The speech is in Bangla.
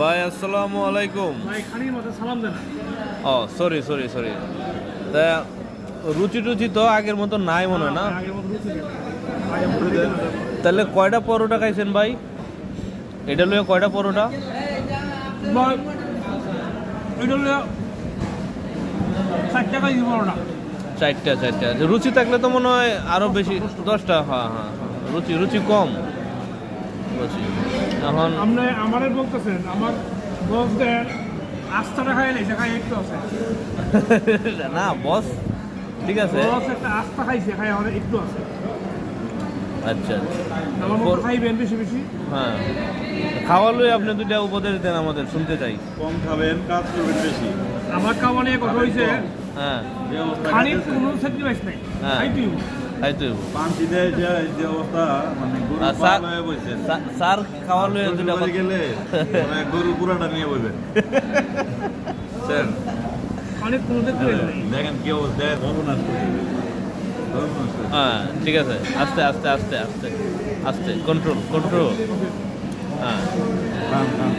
ভাই আসসালামু আলাইকুম। ভাই খানির মতো সালাম দেন। ও সরি সরি সরি। তা রুচি টুচি তো আগের মতো নাই মনে হয় না। আগের মতো রুচি নেই। ভাই আমার দেন। তাহলে কয়টা পরোটা খাইছেন ভাই? এটা লইয়া কয়টা পরোটা? ভাই এটা হলো 60 টাকা দিব না। চারটা চারটা। রুচি থাকলে তো মনে হয় আরো বেশি, 10টা। হ্যাঁ হ্যাঁ, রুচি রুচি কম রুচি। এখন আপনি আমারে বলতেছেন আমার বসদের আস্থাটা খাই নাই, খাই একটু আছে। না বস, ঠিক আছে। বস একটা আস্থা খাইছে, খাই আমার একটু আছে। আচ্ছা আমার মতো খাইবেন বেশি বেশি। হ্যাঁ, খাওয়া লই আপনি দুইটা উপদেশ দেন, আমাদের শুনতে চাই। কম খাবেন, কাজ করবেন বেশি। আমার খাওয়া নিয়ে কথা হয়েছে, হ্যাঁ যে অবস্থা খানির খাইতেছে, কোনো স্যাক্রিফাইস নাই। হ্যাঁ। খাইতেই হবে। তাই তো পান্তি দেয় যে অবস্থা, মানে গরু আর পাল হয়ে বসেছেন। স্যার খাওয়া লই গরু দুইটা বাড়ি কথা। গেলে মানে গরু পুরাটা নিয়ে বসবেন। স্যার, খানির কোনো স্যাক্রিফাইস নাই। দেখেন কি অবস্থা, সর্বনাশ করে দিবে। সর্বনাশ করে দিবে। হ্যাঁ ঠিক আছে, আস্তে আস্তে আস্তে আস্তে আস্তে, কন্ট্রোল কন্ট্রোল। হ্যাঁ খান, খান।